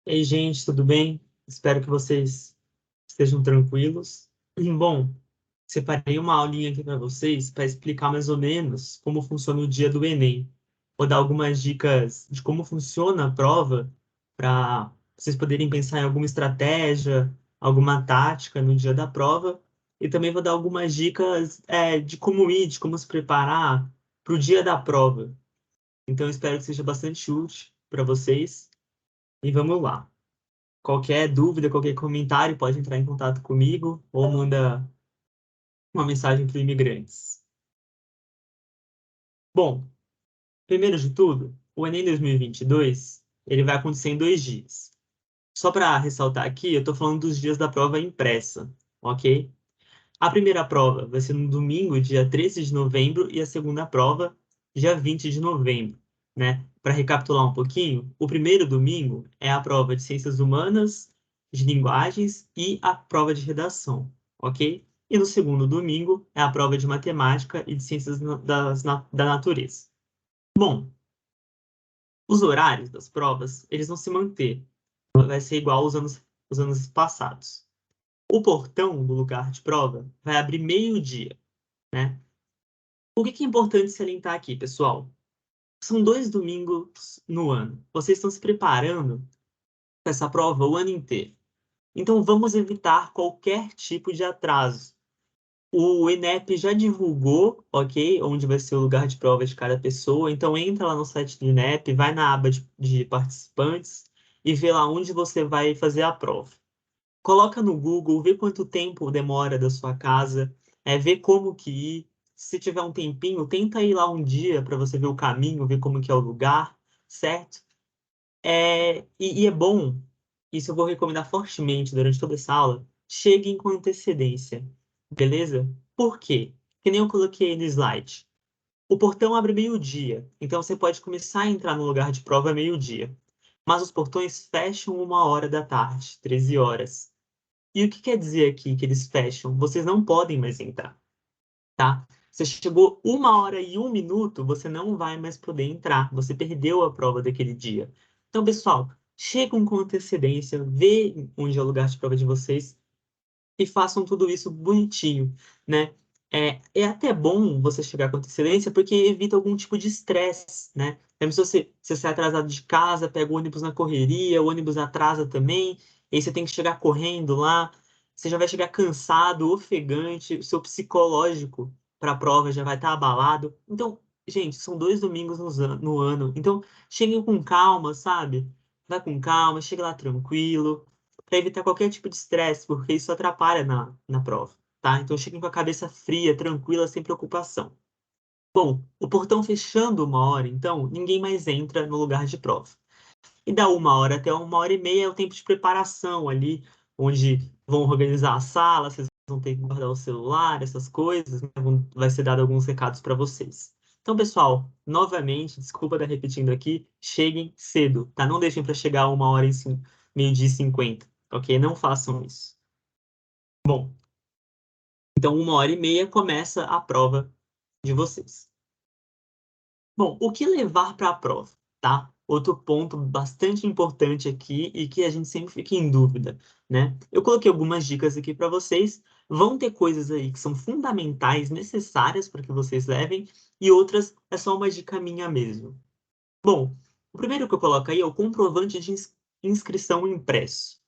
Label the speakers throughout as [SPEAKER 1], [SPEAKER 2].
[SPEAKER 1] Ei, gente, tudo bem? Espero que vocês estejam tranquilos. Bom, separei uma aulinha aqui para vocês para explicar mais ou menos como funciona o dia do Enem. Vou dar algumas dicas de como funciona a prova para vocês poderem pensar em alguma estratégia, alguma tática no dia da prova. E também vou dar algumas dicas, de como ir, de como se preparar para o dia da prova. Então, espero que seja bastante útil para vocês. E vamos lá. Qualquer dúvida, qualquer comentário, pode entrar em contato comigo ou manda uma mensagem para o Imigrantes. Bom, primeiro de tudo, o Enem 2022, ele vai acontecer em 2 dias. Só para ressaltar aqui, eu estou falando dos dias da prova impressa, ok? A primeira prova vai ser no domingo, dia 13 de novembro, e a segunda prova, dia 20 de novembro, né? Para recapitular um pouquinho, o primeiro domingo é a prova de Ciências Humanas, de Linguagens e a prova de Redação, ok? E no segundo domingo é a prova de Matemática e de Ciências da Natureza. Bom, os horários das provas, eles vão se manter. Vai ser igual os anos passados. O portão do lugar de prova vai abrir meio-dia, né? O que é importante salientar aqui, pessoal? São 2 domingos no ano. Vocês estão se preparando para essa prova o ano inteiro. Então, vamos evitar qualquer tipo de atraso. O INEP já divulgou, ok, onde vai ser o lugar de prova de cada pessoa. Então, entra lá no site do INEP, vai na aba de participantes e vê lá onde você vai fazer a prova. Coloca no Google, vê quanto tempo demora da sua casa, vê como que ir. Se tiver um tempinho, tenta ir lá um dia para você ver o caminho, ver como que é o lugar, certo? E é bom, isso eu vou recomendar fortemente durante toda essa aula, cheguem com antecedência, beleza? Por quê? Que nem eu coloquei no slide. O portão abre meio-dia, então você pode começar a entrar no lugar de prova meio-dia. Mas os portões fecham 1 hora da tarde, 13 horas. E o que quer dizer aqui que eles fecham? Vocês não podem mais entrar, tá? Você chegou 1 hora e 1 minuto, você não vai mais poder entrar. Você perdeu a prova daquele dia. Então, pessoal, chegam com antecedência, vê onde é o lugar de prova de vocês e façam tudo isso bonitinho, né? É até bom você chegar com antecedência porque evita algum tipo de estresse, né? Mesmo se você sai atrasado de casa, pega o ônibus na correria, o ônibus atrasa também, e aí você tem que chegar correndo lá, você já vai chegar cansado, ofegante, o seu psicológico para a prova já vai estar abalado. Então, gente, são 2 domingos no ano, então cheguem com calma, sabe? Vai com calma, chega lá tranquilo para evitar qualquer tipo de estresse, porque isso atrapalha na prova, tá? Então cheguem com a cabeça fria, tranquila, sem preocupação. Bom, o portão fechando 1 hora, então, ninguém mais entra no lugar de prova. E da 1 hora até 1 hora e meia é o tempo de preparação ali, onde vão organizar a sala, vocês vão ter que guardar o celular, essas coisas, né? Vai ser dado alguns recados para vocês. Então, pessoal, novamente, desculpa estar repetindo aqui, cheguem cedo, tá? Não deixem para chegar 1 hora e meio-dia e 50, ok? Não façam isso. Bom, então 1 hora e meia começa a prova de vocês. Bom, o que levar para a prova, tá? Outro ponto bastante importante aqui e que a gente sempre fica em dúvida, né? Eu coloquei algumas dicas aqui para vocês. Vão ter coisas aí que são fundamentais, necessárias para que vocês levem, e outras é só uma dica minha mesmo. Bom, o primeiro que eu coloco aí é o comprovante de inscrição impresso.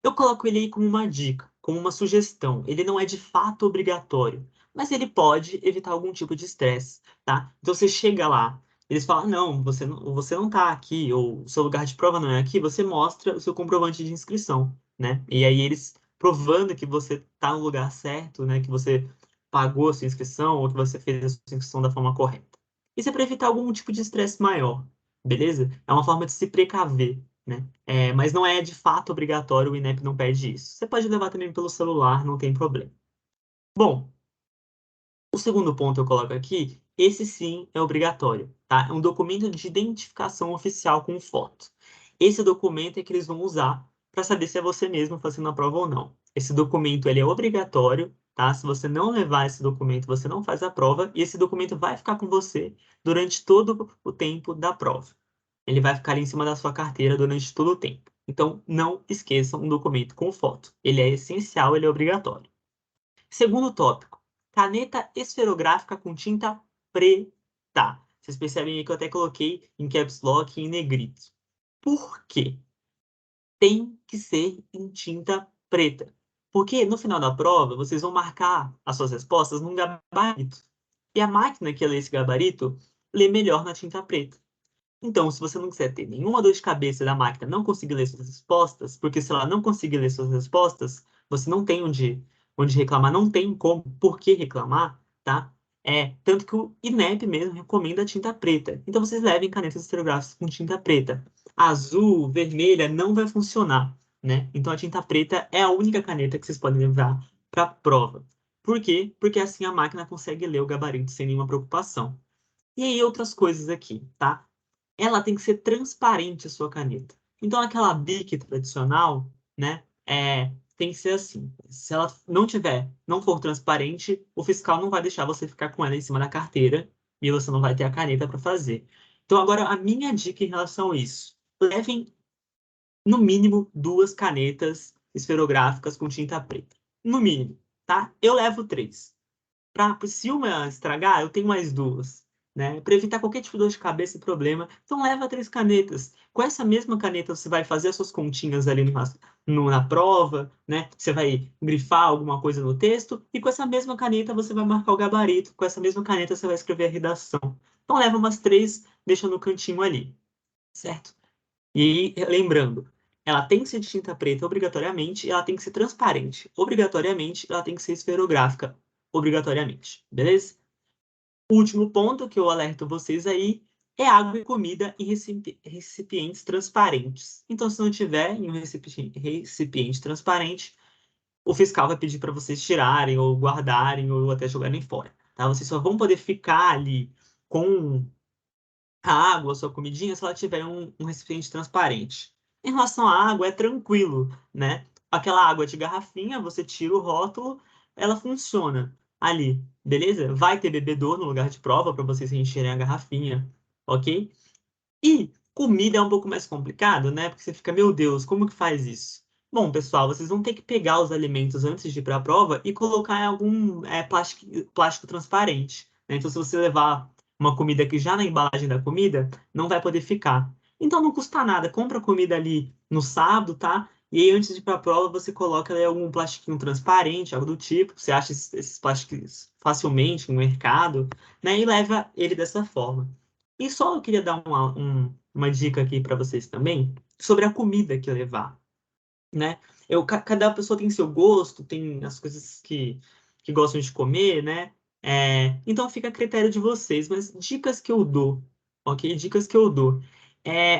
[SPEAKER 1] Eu coloco ele aí como uma dica, como uma sugestão. Ele não é de fato obrigatório, mas ele pode evitar algum tipo de estresse, tá? Então você chega lá, eles falam, não, você não tá aqui, ou o seu lugar de prova não é aqui, você mostra o seu comprovante de inscrição, né? E aí eles provando que você tá no lugar certo, né? Que você pagou a sua inscrição, ou que você fez a sua inscrição da forma correta. Isso é para evitar algum tipo de estresse maior, beleza? É uma forma de se precaver, né? Mas não é de fato obrigatório, o INEP não pede isso. Você pode levar também pelo celular, não tem problema. Bom, o segundo ponto eu coloco aqui, esse sim é obrigatório, tá? É um documento de identificação oficial com foto. Esse documento é que eles vão usar para saber se é você mesmo fazendo a prova ou não. Esse documento ele é obrigatório, tá? Se você não levar esse documento, você não faz a prova e esse documento vai ficar com você durante todo o tempo da prova. Ele vai ficar ali em cima da sua carteira durante todo o tempo. Então, não esqueçam um documento com foto. Ele é essencial, ele é obrigatório. Segundo tópico, caneta esferográfica com tinta preta. Vocês percebem aí que eu até coloquei em caps lock e em negrito. Por quê? Tem que ser em tinta preta. Porque no final da prova, vocês vão marcar as suas respostas num gabarito. E a máquina que lê esse gabarito, lê melhor na tinta preta. Então, se você não quiser ter nenhuma dor de cabeça da máquina não conseguir ler suas respostas, porque se ela não conseguir ler suas respostas, você não tem onde reclamar, não tem como, por que reclamar, tá? Tanto que o INEP mesmo recomenda a tinta preta. Então, vocês levem canetas esferográficas com tinta preta. Azul, vermelha, não vai funcionar, né? Então, a tinta preta é a única caneta que vocês podem levar para a prova. Por quê? Porque assim a máquina consegue ler o gabarito sem nenhuma preocupação. E aí, outras coisas aqui, tá? Ela tem que ser transparente a sua caneta. Então, aquela Bic tradicional, né, tem que ser assim. Se ela não for transparente, o fiscal não vai deixar você ficar com ela em cima da carteira e você não vai ter a caneta para fazer. Então, agora, a minha dica em relação a isso: levem, no mínimo, 2 canetas esferográficas com tinta preta. No mínimo, tá? Eu levo 3. Se uma estragar, eu tenho mais 2, né? Para evitar qualquer tipo de dor de cabeça e problema. Então, leva 3 canetas. Com essa mesma caneta, você vai fazer as suas continhas ali na prova, né? Você vai grifar alguma coisa no texto. E com essa mesma caneta, você vai marcar o gabarito. Com essa mesma caneta, você vai escrever a redação. Então, leva umas 3, deixa no cantinho ali, certo? E lembrando, ela tem que ser de tinta preta obrigatoriamente, ela tem que ser transparente obrigatoriamente, ela tem que ser esferográfica obrigatoriamente, beleza? O último ponto que eu alerto vocês aí é água e comida em recipientes transparentes. Então, se não tiver em um recipiente transparente, o fiscal vai pedir para vocês tirarem ou guardarem ou até jogarem fora, tá? Vocês só vão poder ficar ali com a água, a sua comidinha, se ela tiver um recipiente transparente. Em relação à água, é tranquilo, né? Aquela água de garrafinha, você tira o rótulo, ela funciona ali, beleza? Vai ter bebedor no lugar de prova para vocês encherem a garrafinha, ok? E comida é um pouco mais complicado, né? Porque você fica, meu Deus, como que faz isso? Bom, pessoal, vocês vão ter que pegar os alimentos antes de ir para a prova e colocar em algum plástico transparente, né? Então, se você levar uma comida que já na embalagem da comida, não vai poder ficar. Então, não custa nada. Compra a comida ali no sábado, tá? E aí, antes de ir para a prova, você coloca ali algum plastiquinho transparente, algo do tipo. Você acha esses plásticos facilmente no mercado, né? E leva ele dessa forma. E só eu queria dar uma dica aqui para vocês também sobre a comida que levar, né? Cada pessoa tem seu gosto, tem as coisas que gostam de comer, né? Então fica a critério de vocês, mas dicas que eu dou, ok? Dicas que eu dou.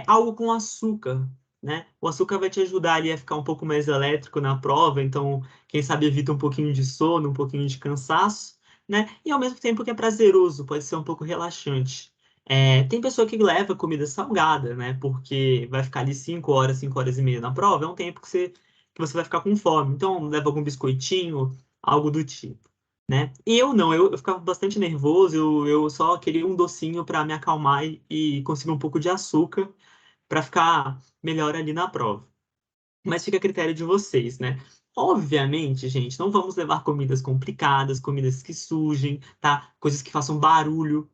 [SPEAKER 1] Algo com açúcar, né? O açúcar vai te ajudar ali a ficar um pouco mais elétrico na prova, então, quem sabe evita um pouquinho de sono, um pouquinho de cansaço, né? E ao mesmo tempo que é prazeroso, pode ser um pouco relaxante. Tem pessoa que leva comida salgada, né? Porque vai ficar ali 5 horas, 5 horas e meia na prova, é um tempo que você vai ficar com fome. Então, leva algum biscoitinho, algo do tipo, né? E eu não, eu ficava bastante nervoso, eu só queria um docinho para me acalmar e conseguir um pouco de açúcar para ficar melhor ali na prova. Mas fica a critério de vocês, né? Obviamente, gente, não vamos levar comidas complicadas, comidas que sujem, tá? Coisas que façam barulho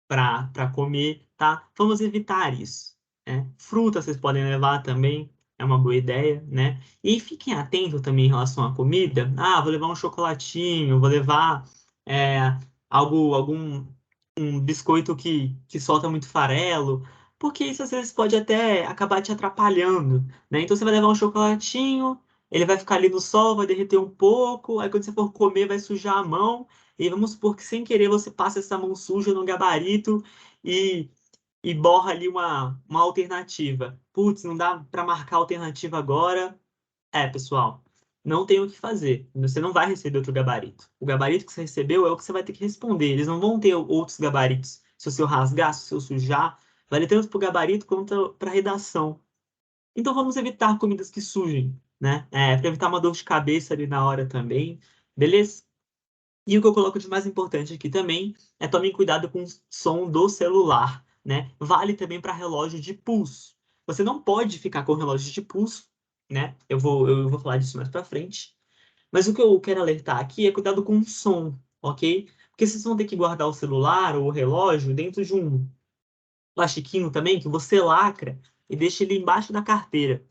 [SPEAKER 1] para comer, tá? Vamos evitar isso, né? Fruta vocês podem levar também, é uma boa ideia, né? E fiquem atentos também em relação à comida. Ah, vou levar um chocolatinho, vou levar é, algum um biscoito que solta muito farelo, porque isso às vezes pode até acabar te atrapalhando, né? Então você vai levar um chocolatinho, ele vai ficar ali no sol, vai derreter um pouco, aí quando você for comer vai sujar a mão, e vamos supor que sem querer você passa essa mão suja no gabarito e, e borra ali uma alternativa. Putz, não dá para marcar a alternativa agora. Pessoal, não tem o que fazer. Você não vai receber outro gabarito. O gabarito que você recebeu é o que você vai ter que responder. Eles não vão ter outros gabaritos. Se o seu rasgar, se o seu sujar, vale tanto para o gabarito quanto para a redação. Então vamos evitar comidas que sujem, né? Para evitar uma dor de cabeça ali na hora também, beleza? E o que eu coloco de mais importante aqui também é tomem cuidado com o som do celular. né? Vale também para relógio de pulso. Você não pode ficar com relógio de pulso, né? Eu vou falar disso mais para frente. Mas o que eu quero alertar aqui é cuidado com o som, ok? Porque vocês vão ter que guardar o celular ou o relógio dentro de um plastiquinho também que você lacra e deixa ele embaixo da carteira.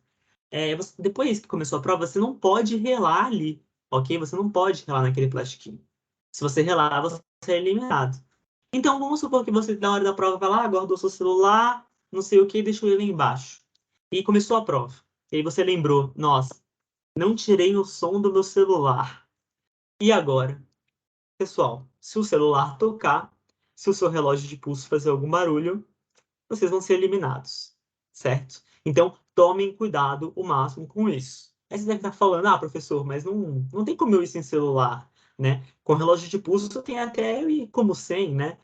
[SPEAKER 1] Depois que começou a prova, você não pode relar ali, ok? Você não pode relar naquele plastiquinho. Se você relar, você é eliminado. Então, vamos supor que você, na hora da prova, vai lá, guardou seu celular, não sei o que, e deixou ele embaixo. E começou a prova. E aí você lembrou, nossa, não tirei o som do meu celular. E agora? Pessoal, se o celular tocar, se o seu relógio de pulso fazer algum barulho, vocês vão ser eliminados, certo? Então, tomem cuidado o máximo com isso. Aí você deve estar falando, ah, professor, mas não tem como eu ir sem celular, né? Com relógio de pulso tem até eu ir como sem, né?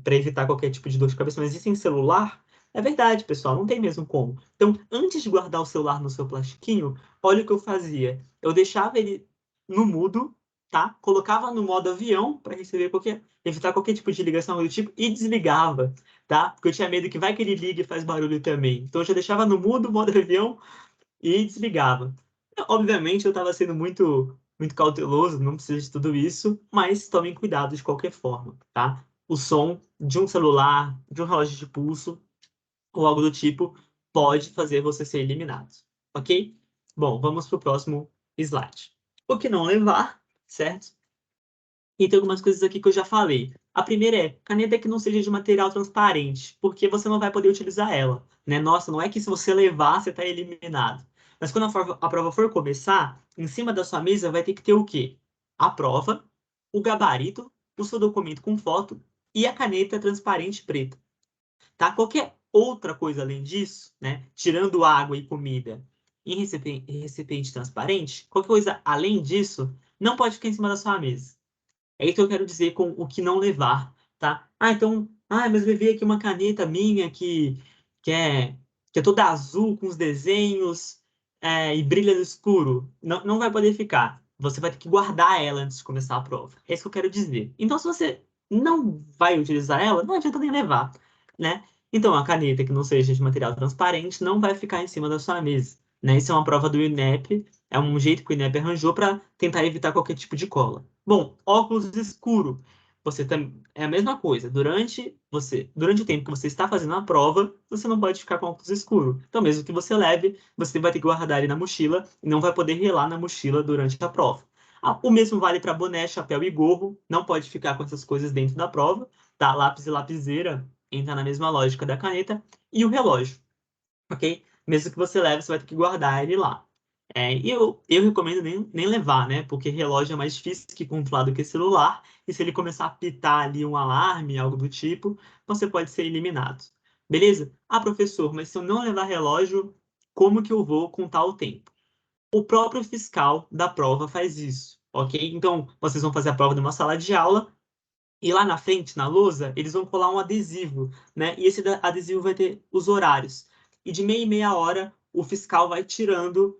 [SPEAKER 1] Para evitar qualquer tipo de dor de cabeça, mas e sem celular? É verdade, pessoal, não tem mesmo como. Então, antes de guardar o celular no seu plastiquinho, olha o que eu fazia. Eu deixava ele no mudo, tá? Colocava no modo avião para evitar qualquer tipo de ligação do tipo e desligava, tá? Porque eu tinha medo que vai que ele liga e faz barulho também. Então eu já deixava no mudo, modo avião, e desligava. Obviamente eu estava sendo muito cauteloso, não precisa de tudo isso, mas tomem cuidado de qualquer forma, tá? O som de um celular, de um relógio de pulso ou algo do tipo pode fazer você ser eliminado, ok? Bom, vamos para o próximo slide. O que não levar, certo? E tem algumas coisas aqui que eu já falei. A primeira é caneta que não seja de material transparente, porque você não vai poder utilizar ela, né? Nossa, não é que se você levar, você está eliminado. Mas quando a prova for começar, em cima da sua mesa vai ter que ter o quê? A prova, o gabarito, o seu documento com foto e a caneta transparente preta, tá? Qualquer outra coisa além disso, né? Tirando água e comida em recipiente transparente, qualquer coisa além disso não pode ficar em cima da sua mesa. É isso que eu quero dizer com o que não levar, tá? Mas eu levei aqui uma caneta minha que é, que é toda azul com os desenhos e brilha no escuro. Não vai poder ficar. Você vai ter que guardar ela antes de começar a prova. É isso que eu quero dizer. Então, se você não vai utilizar ela, não adianta nem levar, né? Então, a caneta que não seja de material transparente não vai ficar em cima da sua mesa, né? Isso é uma prova do INEP, é um jeito que o INEP arranjou para tentar evitar qualquer tipo de cola. Bom, óculos escuro. É a mesma coisa. Durante o tempo que você está fazendo a prova, você não pode ficar com óculos escuro. Então, mesmo que você leve, você vai ter que guardar ele na mochila e não vai poder relar na mochila durante a prova. O mesmo vale para boné, chapéu e gorro. Não pode ficar com essas coisas dentro da prova, tá? Lápis e lapiseira entra na mesma lógica da caneta e o relógio, ok? Mesmo que você leve, você vai ter que guardar ele lá. E eu recomendo nem levar, né? Porque relógio é mais difícil que controlar do que celular. E se ele começar a pitar ali um alarme, algo do tipo, você pode ser eliminado. Beleza? Ah, professor, mas se eu não levar relógio, como que eu vou contar o tempo? O próprio fiscal da prova faz isso, ok? Então, vocês vão fazer a prova numa sala de aula e lá na frente, na lousa, eles vão colar um adesivo, né? E esse adesivo vai ter os horários. E de meia em meia hora, o fiscal vai tirando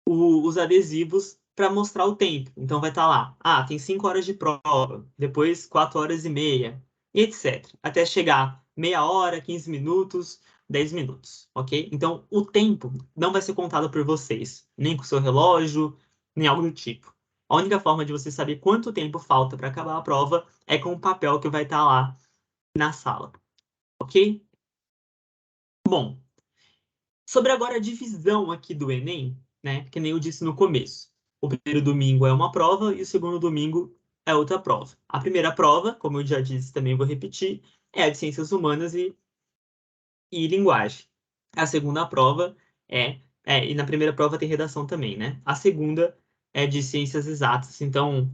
[SPEAKER 1] os adesivos para mostrar o tempo. Então vai estar lá, tem 5 horas de prova, depois 4 horas e meia, e etc. Até chegar meia hora, 15 minutos, 10 minutos, ok? Então o tempo não vai ser contado por vocês, nem com o seu relógio, nem algo do tipo. A única forma de você saber quanto tempo falta para acabar a prova é com o papel que vai estar lá na sala, ok? Bom, sobre agora a divisão aqui do Enem, né? Que nem eu disse no começo. O primeiro domingo é uma prova e o segundo domingo é outra prova. A primeira prova, como eu já disse, também vou repetir, é a de Ciências Humanas e Linguagem. A segunda prova e na primeira prova tem redação também, né? A segunda é de Ciências Exatas, então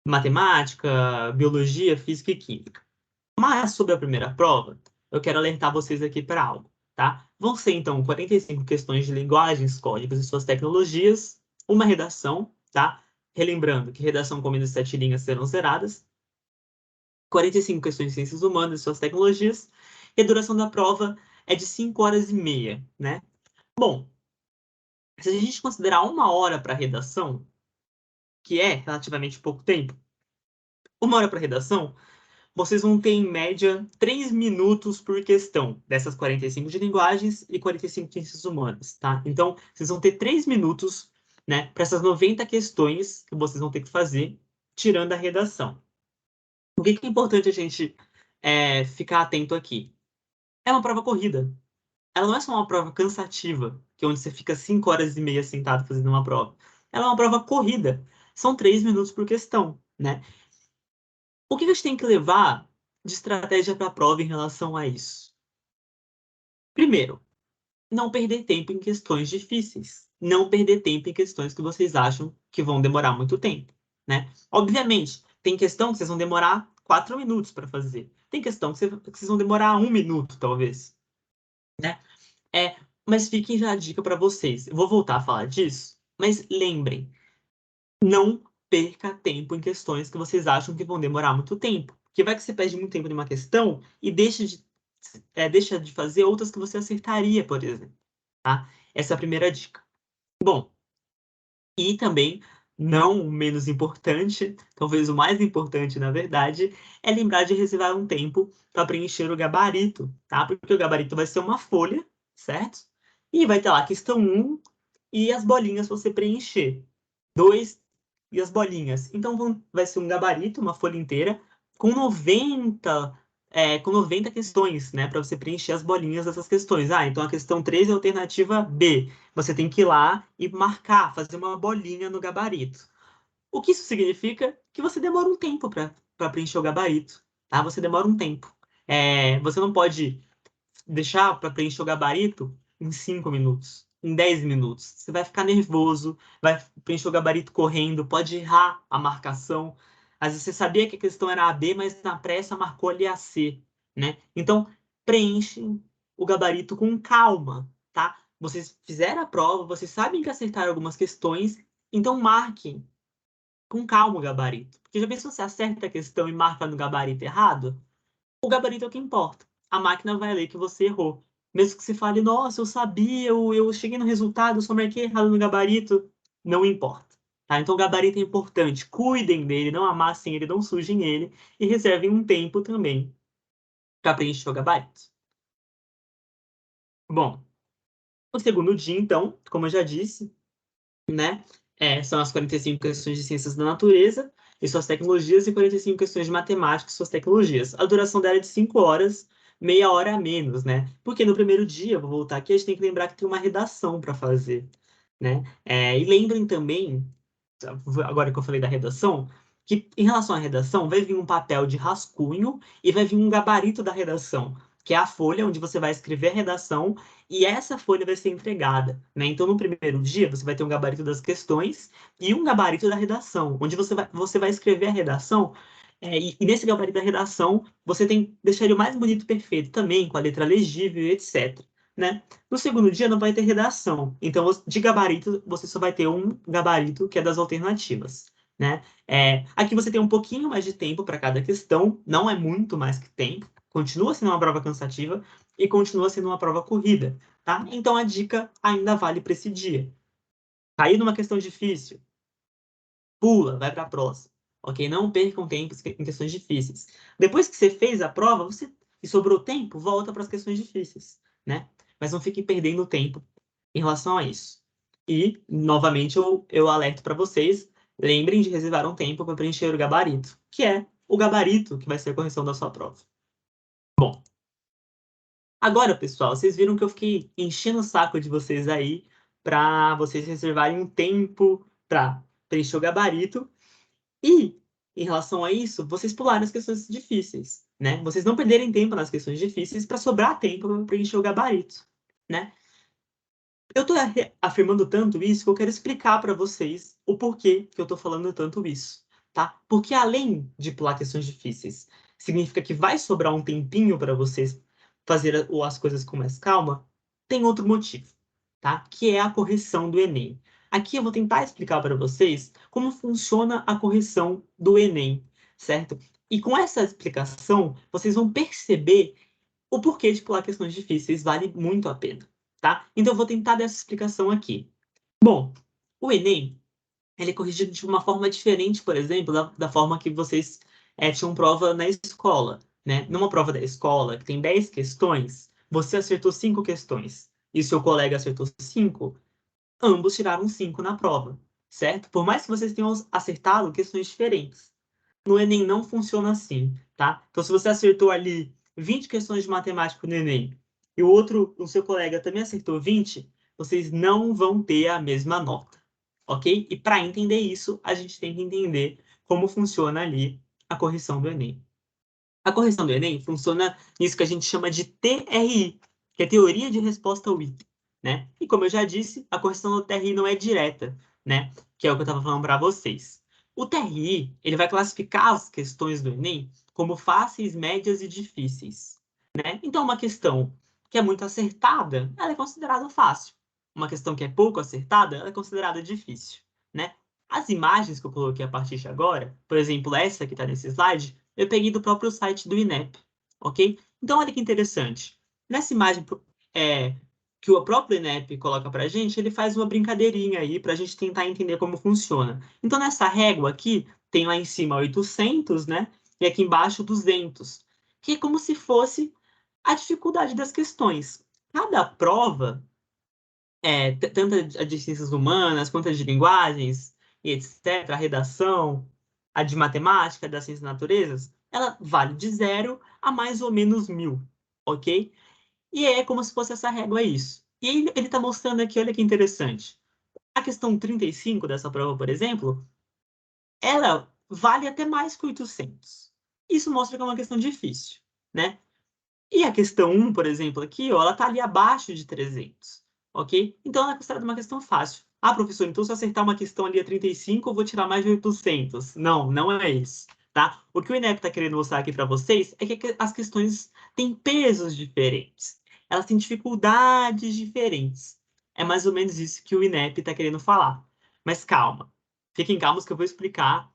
[SPEAKER 1] matemática, biologia, física e química. Mas sobre a primeira prova, eu quero alertar vocês aqui para algo, tá? Vão ser, então, 45 questões de linguagens, códigos e suas tecnologias, uma redação, tá? Relembrando que redação com menos de 7 linhas serão zeradas, 45 questões de ciências humanas e suas tecnologias, e a duração da prova é de 5 horas e meia, né? Bom, se a gente considerar 1 hora para redação, que é relativamente pouco tempo, 1 hora para redação, vocês vão ter, em média, 3 minutos por questão, dessas 45 de linguagens e 45 de ciências humanas, tá? Então, vocês vão ter 3 minutos, né, para essas 90 questões que vocês vão ter que fazer, tirando a redação. O que é importante a gente ficar atento aqui? É uma prova corrida. Ela não é só uma prova cansativa, que é onde você fica 5 horas e meia sentado fazendo uma prova. Ela é uma prova corrida. São 3 minutos por questão, né? O que a gente tem que levar de estratégia para a prova em relação a isso? Primeiro, não perder tempo em questões difíceis. Não perder tempo em questões que vocês acham que vão demorar muito tempo, né? Obviamente, tem questão que vocês vão demorar 4 minutos para fazer. Tem questão que vocês vão demorar 1 minuto, talvez, né? Mas fiquem já a dica para vocês. Eu vou voltar a falar disso, mas lembrem, não perca tempo em questões que vocês acham que vão demorar muito tempo. Porque vai que você perde muito tempo em uma questão e deixa de fazer outras que você acertaria, por exemplo. Tá? Essa é a primeira dica. Bom, e também, não menos importante, talvez o mais importante, na verdade, é lembrar de reservar um tempo para preencher o gabarito, tá? Porque o gabarito vai ser uma folha, certo? E vai ter lá a questão 1 e as bolinhas para você preencher. 2 e as bolinhas. Então vai ser um gabarito, uma folha inteira, com 90 questões, né? Para você preencher as bolinhas dessas questões. Ah, então a questão 3 é a alternativa B. Você tem que ir lá e marcar, fazer uma bolinha no gabarito. O que isso significa? Que você demora um tempo para preencher o gabarito, tá? Você demora um tempo. Você não pode deixar para preencher o gabarito em 5 minutos, em 10 minutos. Você vai ficar nervoso, vai preencher o gabarito correndo, pode errar a marcação. Às vezes você sabia que a questão era a B, mas na pressa marcou ali a C, né? Então, preenchem o gabarito com calma, tá? Vocês fizeram a prova, vocês sabem que acertaram algumas questões, então marquem com calma o gabarito. Porque já pensou se você acerta a questão e marca no gabarito errado? O gabarito é o que importa. A máquina vai ler que você errou. Mesmo que você fale, nossa, eu sabia, eu cheguei no resultado, eu só marquei errado no gabarito. Não importa. Tá? Então, o gabarito é importante. Cuidem dele, não amassem ele, não sujem ele. E reservem um tempo também para preencher o gabarito. Bom, o segundo dia, então, como eu já disse, né? São as 45 questões de ciências da natureza e suas tecnologias e 45 questões de matemática e suas tecnologias. A duração dela é de 5 horas, meia hora a menos, né? Porque no primeiro dia, vou voltar aqui, a gente tem que lembrar que tem uma redação para fazer, né? E lembrem também, agora que eu falei da redação, que em relação à redação, vai vir um papel de rascunho e vai vir um gabarito da redação, que é a folha onde você vai escrever a redação e essa folha vai ser entregada, né? Então, no primeiro dia, você vai ter um gabarito das questões e um gabarito da redação, onde você vai escrever a redação, e nesse gabarito da redação, você tem que deixar ele o mais bonito e perfeito também, com a letra legível, etc. Né? No segundo dia não vai ter redação. Então, de gabarito, você só vai ter um gabarito, que é das alternativas. Né? Aqui você tem um pouquinho mais de tempo para cada questão, não é muito mais que tempo, continua sendo uma prova cansativa e continua sendo uma prova corrida. Tá? Então, a dica ainda vale para esse dia. Cair numa questão difícil, pula, vai para a próxima. Ok? Não percam tempo em questões difíceis. Depois que você fez a prova, e sobrou tempo, volta para as questões difíceis. Né? Mas não fiquem perdendo tempo em relação a isso. E, novamente, eu alerto para vocês, lembrem de reservar um tempo para preencher o gabarito, que é o gabarito que vai ser a correção da sua prova. Bom, agora, pessoal, vocês viram que eu fiquei enchendo o saco de vocês aí para vocês reservarem um tempo para preencher o gabarito. E, em relação a isso, vocês pularem as questões difíceis, né? Vocês não perderem tempo nas questões difíceis para sobrar tempo para preencher o gabarito, né? Eu estou afirmando tanto isso que eu quero explicar para vocês o porquê que eu estou falando tanto isso, tá? Porque além de pular questões difíceis, significa que vai sobrar um tempinho para vocês fazer as coisas com mais calma, tem outro motivo, tá? Que é a correção do Enem. Aqui eu vou tentar explicar para vocês como funciona a correção do Enem, certo? E com essa explicação, vocês vão perceber o porquê de pular questões difíceis vale muito a pena, tá? Então eu vou tentar dar essa explicação aqui. Bom, o Enem, ele é corrigido de uma forma diferente, por exemplo, da forma que vocês tinha uma prova na escola, né? Numa prova da escola, que tem 10 questões, você acertou 5 questões e seu colega acertou 5, ambos tiraram 5 na prova, certo? Por mais que vocês tenham acertado questões diferentes. No Enem não funciona assim, tá? Então, se você acertou ali 20 questões de matemática no Enem e o seu colega também acertou 20, vocês não vão ter a mesma nota, ok? E para entender isso, a gente tem que entender como funciona ali a correção do Enem. A correção do Enem funciona nisso que a gente chama de TRI, que é Teoria de Resposta ao Item, né? E como eu já disse, a correção do TRI não é direta, né? Que é o que eu estava falando para vocês. O TRI, ele vai classificar as questões do Enem como fáceis, médias e difíceis, né? Então, uma questão que é muito acertada, ela é considerada fácil. Uma questão que é pouco acertada, ela é considerada difícil, né? As imagens que eu coloquei a partir de agora, por exemplo, essa que está nesse slide, eu peguei do próprio site do INEP, ok? Então, olha que interessante. Nessa imagem que o próprio INEP coloca para a gente, ele faz uma brincadeirinha aí para a gente tentar entender como funciona. Então, nessa régua aqui, tem lá em cima 800, né? E aqui embaixo 200, que é como se fosse a dificuldade das questões. Cada prova, tanto a de ciências humanas quanto a de linguagens, e etc., a redação, a de matemática, das ciências naturezas, ela vale de 0 a mais ou menos 1000, ok? E é como se fosse essa régua, é isso. E ele está mostrando aqui, olha que interessante. A questão 35 dessa prova, por exemplo, ela vale até mais que 800. Isso mostra que é uma questão difícil, né? E a questão 1, por exemplo, aqui, ó, ela está ali abaixo de 300, ok? Então, ela é considerada uma questão fácil. Ah, professor, então se eu acertar uma questão ali a 35, eu vou tirar mais de 800. Não, não é isso, tá? O que o INEP está querendo mostrar aqui para vocês é que as questões têm pesos diferentes. Elas têm dificuldades diferentes. É mais ou menos isso que o INEP está querendo falar. Mas calma. Fiquem calmos que eu vou explicar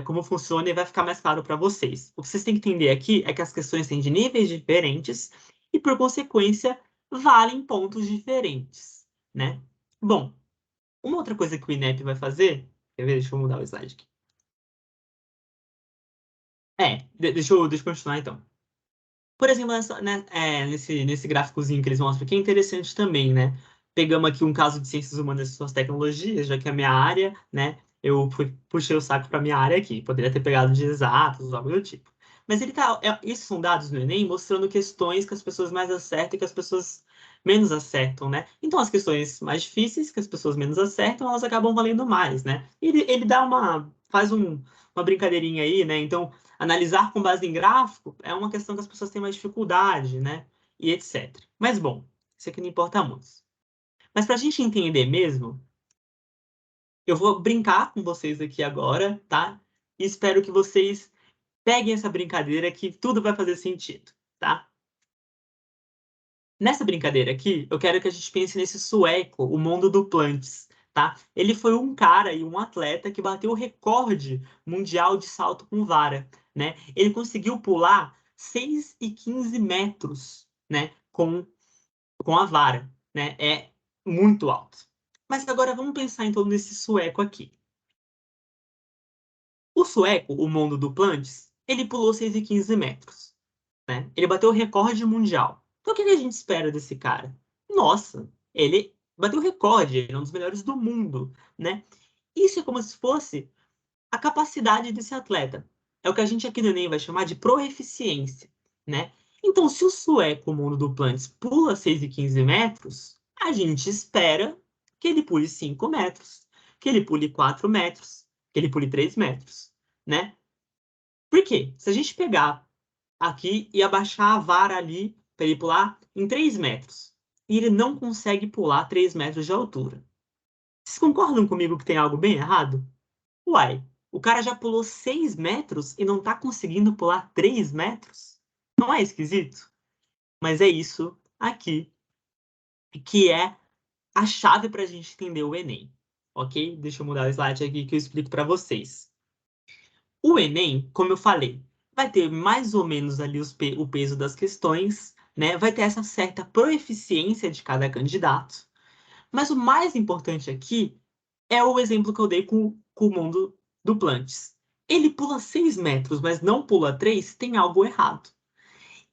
[SPEAKER 1] como funciona e vai ficar mais claro para vocês. O que vocês têm que entender aqui é que as questões têm de níveis diferentes e, por consequência, valem pontos diferentes, né? Bom, uma outra coisa que o INEP vai fazer... Quer ver? Deixa eu mudar o slide aqui. Deixa eu continuar então. Por exemplo, nesse gráficozinho que eles mostram aqui, é interessante também, né? Pegamos aqui um caso de ciências humanas e suas tecnologias, já que é a minha área, né? Eu puxei o saco para minha área aqui. Poderia ter pegado de exatos, algo do tipo. Mas esses são dados no Enem mostrando questões que as pessoas mais acertam e que as pessoas menos acertam, né? Então, as questões mais difíceis, que as pessoas menos acertam, elas acabam valendo mais, né? E ele uma brincadeirinha aí, né? Então, analisar com base em gráfico é uma questão que as pessoas têm mais dificuldade, né? E etc. Mas, bom, isso aqui não importa muito. Mas para a gente entender mesmo, eu vou brincar com vocês aqui agora, tá? E espero que vocês peguem essa brincadeira que tudo vai fazer sentido, tá? Nessa brincadeira aqui, eu quero que a gente pense nesse sueco, o Mundo Duplantis, tá? Ele foi um cara e um atleta que bateu o recorde mundial de salto com vara, né? Ele conseguiu pular 6,15 metros, né? Com a vara, né? É muito alto. Mas agora vamos pensar então nesse sueco aqui. O sueco, o Mundo Duplantis, ele pulou 6,15 metros, né? Ele bateu o recorde mundial. Então, o que a gente espera desse cara? Nossa, ele bateu o recorde, ele é um dos melhores do mundo, né? Isso é como se fosse a capacidade desse atleta. É o que a gente aqui no Enem vai chamar de proeficiência, né? Então, se o sueco Mundo Duplantis pula 6,15 metros, a gente espera que ele pule 5 metros, que ele pule 4 metros, que ele pule 3 metros, né? Por quê? Se a gente pegar aqui e abaixar a vara ali para ele pular em 3 metros. E ele não consegue pular 3 metros de altura. Vocês concordam comigo que tem algo bem errado? Uai, o cara já pulou 6 metros e não está conseguindo pular 3 metros? Não é esquisito? Mas é isso aqui que é a chave para a gente entender o Enem. Ok? Deixa eu mudar o slide aqui que eu explico para vocês. O Enem, como eu falei, vai ter mais ou menos ali o peso das questões, né? Vai ter essa certa proeficiência de cada candidato. Mas o mais importante aqui é o exemplo que eu dei com o Mundo Duplantis. ele pula 6 metros, mas não pula 3, tem algo errado.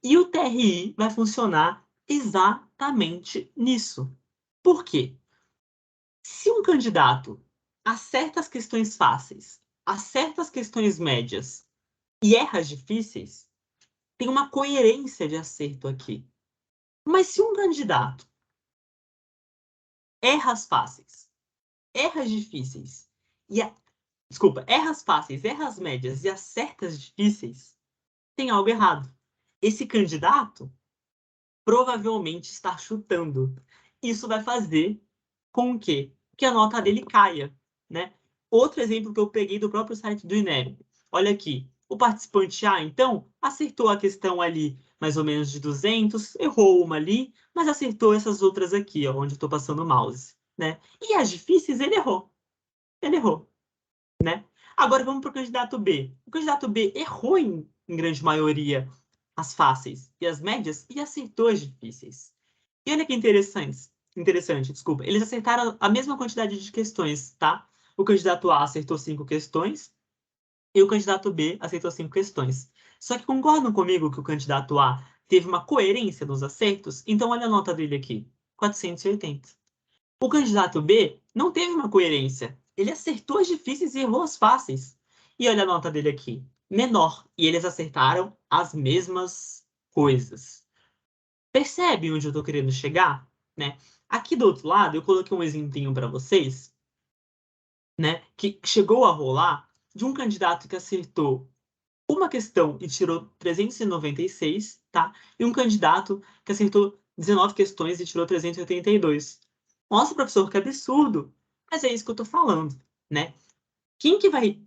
[SPEAKER 1] E o TRI vai funcionar exatamente nisso. Por quê? Se um candidato acerta as questões fáceis, acerta as questões médias e erra as difíceis, tem uma coerência de acerto aqui. Mas se um candidato erra as fáceis, erra as difíceis, erra as fáceis, erra as médias e acerta as difíceis, tem algo errado. Esse candidato provavelmente está chutando. Isso vai fazer com que a nota dele caia, né? Outro exemplo que eu peguei do próprio site do INEP. Olha aqui, o participante A, então, acertou a questão ali mais ou menos de 200, errou uma ali, mas acertou essas outras aqui, ó, onde eu estou passando o mouse, né? E as difíceis ele errou. Ele errou, né? Agora vamos para o candidato B. O candidato B errou em grande maioria as fáceis e as médias e acertou as difíceis. E olha que interessante, desculpa. Eles acertaram a mesma quantidade de questões, tá? O candidato A acertou 5 questões e o candidato B acertou 5 questões. Só que concordam comigo que o candidato A teve uma coerência nos acertos? Então olha a nota dele aqui, 480. O candidato B não teve uma coerência. Ele acertou as difíceis e errou as fáceis. E olha a nota dele aqui, menor. E eles acertaram as mesmas coisas. Percebe onde eu estou querendo chegar? Né? Aqui do outro lado, eu coloquei um exemplinho para vocês, né, que chegou a rolar de um candidato que acertou uma questão e tirou 396, tá? E um candidato que acertou 19 questões e tirou 382. Nossa, professor, que absurdo! Mas é isso que eu estou falando, né? Quem que vai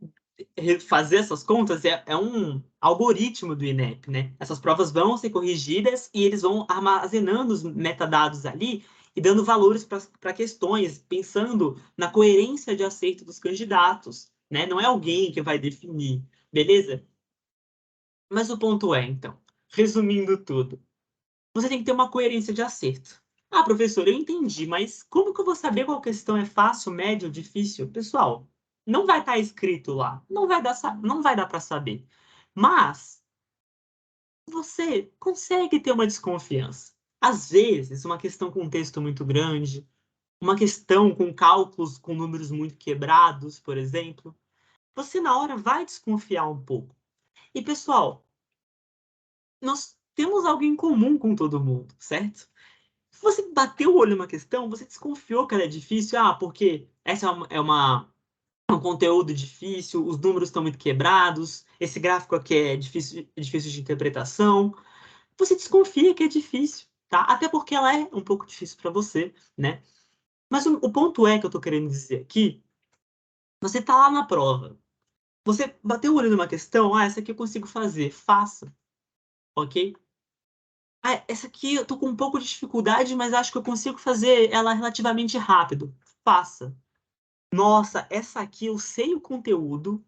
[SPEAKER 1] fazer essas contas é um algoritmo do INEP, né? Essas provas vão ser corrigidas e eles vão armazenando os metadados ali e dando valores para questões, pensando na coerência de acerto dos candidatos, né? Não é alguém que vai definir, beleza? Mas o ponto é, então, resumindo tudo, você tem que ter uma coerência de acerto. Ah, professor, eu entendi, mas como que eu vou saber qual questão é fácil, média ou difícil? Pessoal, não vai estar escrito lá. Não vai dar para saber. Mas você consegue ter uma desconfiança. Às vezes, uma questão com um texto muito grande, uma questão com cálculos com números muito quebrados, por exemplo, você na hora vai desconfiar um pouco. E, pessoal, nós temos algo em comum com todo mundo, certo? Se você bateu o olho numa questão, você desconfiou que ela é difícil, porque essa é um conteúdo difícil, os números estão muito quebrados, esse gráfico aqui é difícil de interpretação. Você desconfia que é difícil, tá? Até porque ela é um pouco difícil para você, né? Mas o ponto é que eu estou querendo dizer aqui, você está lá na prova, você bateu o olho numa questão, essa aqui eu consigo fazer, faça, ok? Essa aqui eu tô com um pouco de dificuldade, mas acho que eu consigo fazer ela relativamente rápido. Faça. Nossa, essa aqui eu sei o conteúdo,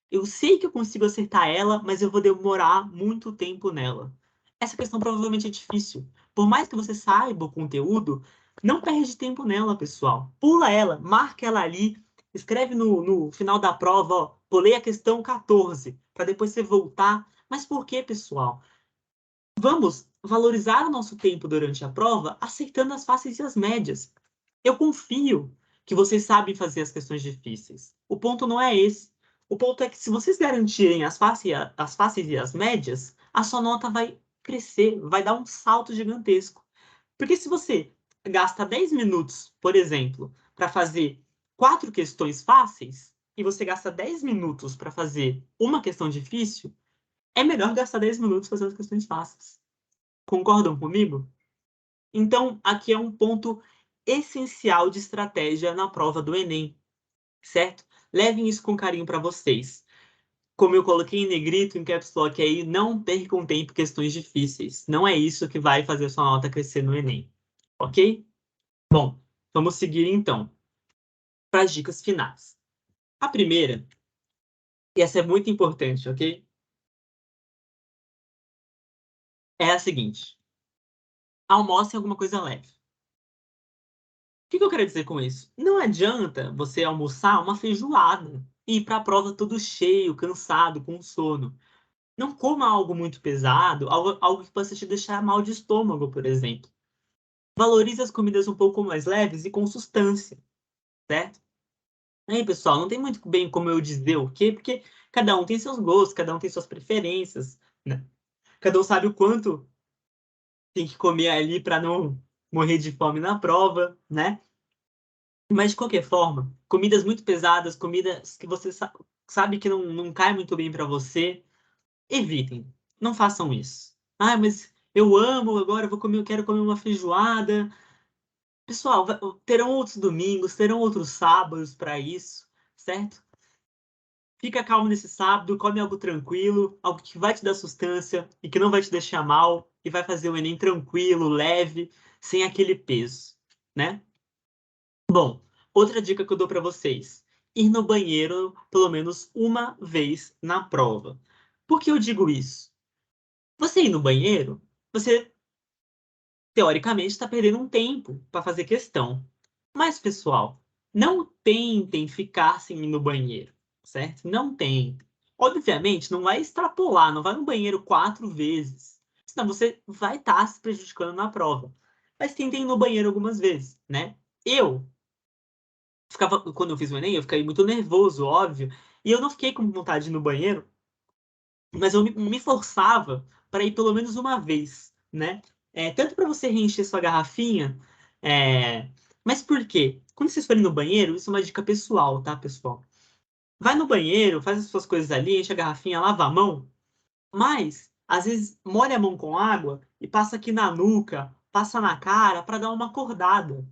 [SPEAKER 1] eu sei que eu consigo acertar ela, mas eu vou demorar muito tempo nela. Essa questão provavelmente é difícil. Por mais que você saiba o conteúdo, não perde tempo nela, pessoal. Pula ela, marca ela ali, escreve no final da prova, ó, pulei a questão 14, para depois você voltar. Mas por que, pessoal? Vamos valorizar o nosso tempo durante a prova, acertando as fáceis e as médias. Eu confio que vocês sabem fazer as questões difíceis. O ponto não é esse. O ponto é que se vocês garantirem as fáceis e as médias, a sua nota vai crescer, vai dar um salto gigantesco. Porque se você gasta 10 minutos, por exemplo, para fazer 4 questões fáceis, e você gasta 10 minutos para fazer uma questão difícil, é melhor gastar 10 minutos fazendo as questões fáceis. Concordam comigo? Então, aqui é um ponto essencial de estratégia na prova do Enem, certo? Levem isso com carinho para vocês. Como eu coloquei em negrito, em caps lock aí, não percam tempo em questões difíceis. Não é isso que vai fazer sua nota crescer no Enem, ok? Bom, vamos seguir então para as dicas finais. A primeira, e essa é muito importante, ok? É a seguinte: almoce alguma coisa leve. O que eu quero dizer com isso? Não adianta você almoçar uma feijoada. ir para a prova todo cheio, cansado, com sono. Não coma algo muito pesado, algo que possa te deixar mal de estômago, por exemplo. Valorize as comidas um pouco mais leves e com substância, certo? Aí, pessoal, não tem muito bem como eu dizer o quê, porque cada um tem seus gostos, cada um tem suas preferências, né? Cada um sabe o quanto tem que comer ali para não morrer de fome na prova, né? Mas, de qualquer forma, comidas muito pesadas, comidas que você sabe que não cai muito bem para você, evitem. Não façam isso. Ah, mas eu amo, agora eu quero comer uma feijoada. Pessoal, terão outros domingos, terão outros sábados para isso, certo? Fica calmo nesse sábado, come algo tranquilo, algo que vai te dar sustância e que não vai te deixar mal e vai fazer o Enem tranquilo, leve, sem aquele peso, né? Bom, outra dica que eu dou para vocês: ir no banheiro pelo menos uma vez na prova. Por que eu digo isso? Você ir no banheiro, você teoricamente está perdendo um tempo para fazer questão. Mas, pessoal, não tentem ficar sem ir no banheiro, certo? Não tentem. Obviamente, não vai extrapolar, não vai no banheiro 4 vezes. Senão você vai estar se prejudicando na prova. Mas tentem ir no banheiro algumas vezes, né? Eu quando eu fiz o Enem, eu fiquei muito nervoso, óbvio. E eu não fiquei com vontade de ir no banheiro, mas eu me forçava para ir pelo menos uma vez, né? Tanto para você reencher sua garrafinha, mas por quê? Quando vocês forem no banheiro, isso é uma dica pessoal, tá, pessoal? Vai no banheiro, faz as suas coisas ali, enche a garrafinha, lava a mão, mas às vezes molha a mão com água e passa aqui na nuca, passa na cara para dar uma acordada,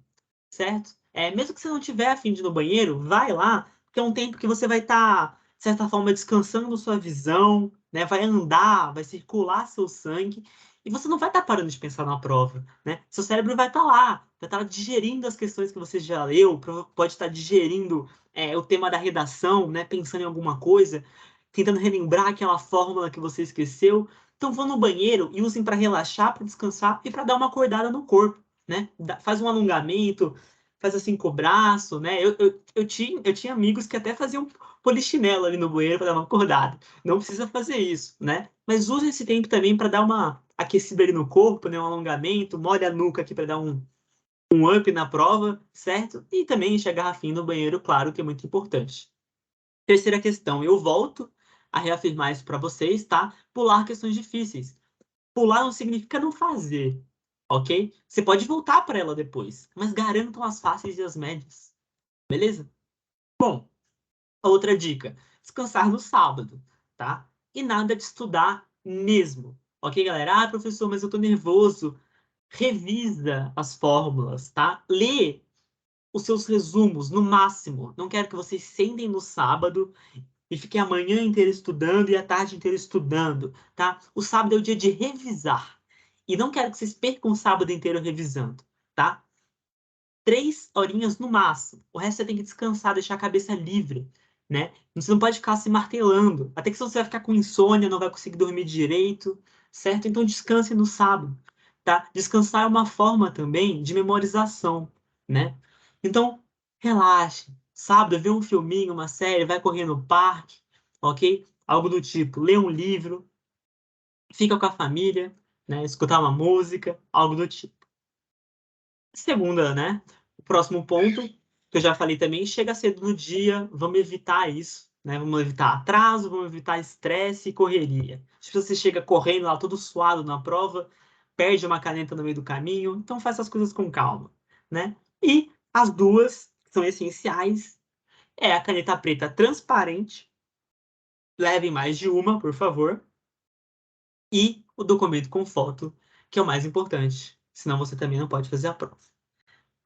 [SPEAKER 1] certo? Mesmo que você não tiver a fim de ir no banheiro, vai lá, porque é um tempo que você vai estar, de certa forma, descansando sua visão, né? Vai andar, vai circular seu sangue, e você não vai estar parando de pensar na prova, né? Seu cérebro vai estar lá, vai estar digerindo as questões que você já leu, pode estar digerindo o tema da redação, né? Pensando em alguma coisa, tentando relembrar aquela fórmula que você esqueceu. Então vão no banheiro e usem para relaxar, para descansar e para dar uma acordada no corpo, né? Faz um alongamento, faz assim com o braço, né? Eu tinha amigos que até faziam polichinelo ali no banheiro para dar uma acordada. Não precisa fazer isso, né? Mas use esse tempo também para dar uma aquecida ali no corpo, né? Um alongamento, molha a nuca aqui para dar um up na prova, certo? E também enche a garrafinha no banheiro, claro, que é muito importante. Terceira questão, eu volto a reafirmar isso para vocês, tá? Pular questões difíceis. Pular não significa não fazer, ok? Você pode voltar para ela depois, mas garantam as fáceis e as médias, beleza? Bom, outra dica: descansar no sábado, tá? E nada de estudar mesmo, ok, galera? Ah, professor, mas eu tô nervoso. Revisa as fórmulas, tá? Lê os seus resumos no máximo. Não quero que vocês sentem no sábado e fiquem a manhã inteira estudando e a tarde inteira estudando, tá? O sábado é o dia de revisar. E não quero que vocês percam o sábado inteiro revisando, tá? 3 horinhas no máximo. O resto você tem que descansar, deixar a cabeça livre, né? Você não pode ficar se martelando. Até que senão você vai ficar com insônia, não vai conseguir dormir direito, certo? Então descanse no sábado, tá? Descansar é uma forma também de memorização, né? Então, relaxe. Sábado, vê um filminho, uma série, vai correr no parque, ok? Algo do tipo, lê um livro, fica com a família, né? Escutar uma música, algo do tipo. Segunda, né? O próximo ponto, que eu já falei também, chega cedo no dia, vamos evitar isso, né? Vamos evitar atraso, vamos evitar estresse e correria. Se você chega correndo lá todo suado na prova, perde uma caneta no meio do caminho, então faça as coisas com calma, né? E as duas que são essenciais é a caneta preta transparente, levem mais de uma, por favor, e o documento com foto, que é o mais importante, senão você também não pode fazer a prova.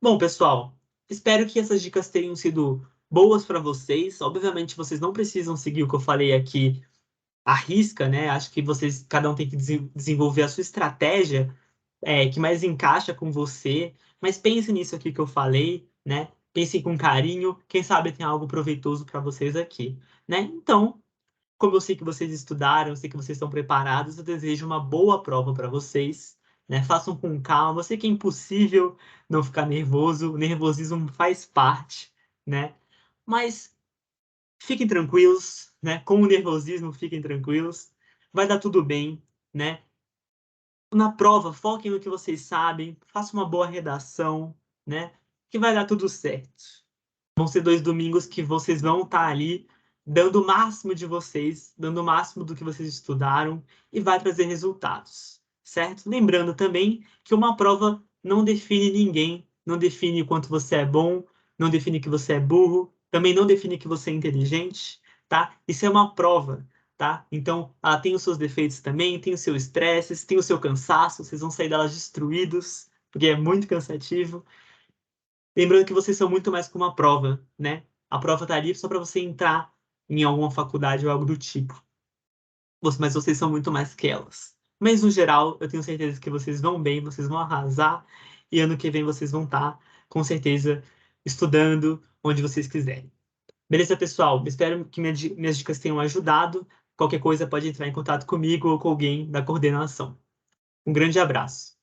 [SPEAKER 1] Bom, pessoal, espero que essas dicas tenham sido boas para vocês. Obviamente, vocês não precisam seguir o que eu falei aqui à risca, né? Acho que vocês, cada um tem que desenvolver a sua estratégia, que mais encaixa com você. Mas pense nisso aqui que eu falei, né? Pensem com carinho. Quem sabe tem algo proveitoso para vocês aqui, né? Então, como eu sei que vocês estudaram, eu sei que vocês estão preparados, eu desejo uma boa prova para vocês, né? Façam com calma. Eu sei que é impossível não ficar nervoso, o nervosismo faz parte, né? Mas fiquem tranquilos, né? Com o nervosismo, fiquem tranquilos. Vai dar tudo bem, né? Na prova, foquem no que vocês sabem, façam uma boa redação, né? Que vai dar tudo certo. Vão ser 2 domingos que vocês vão estar ali dando o máximo de vocês, dando o máximo do que vocês estudaram e vai trazer resultados, certo? Lembrando também que uma prova não define ninguém, não define o quanto você é bom, não define que você é burro, também não define que você é inteligente, tá? Isso é uma prova, tá? Então, ela tem os seus defeitos também, tem o seu estresse, tem o seu cansaço, vocês vão sair delas destruídos, porque é muito cansativo. Lembrando que vocês são muito mais que uma prova, né? A prova tá ali só para você entrar em alguma faculdade ou algo do tipo. Mas vocês são muito mais que elas. Mas, no geral, eu tenho certeza que vocês vão bem, vocês vão arrasar, e ano que vem vocês vão estar, com certeza, estudando onde vocês quiserem. Beleza, pessoal? Espero que minhas dicas tenham ajudado. Qualquer coisa pode entrar em contato comigo ou com alguém da coordenação. Um grande abraço.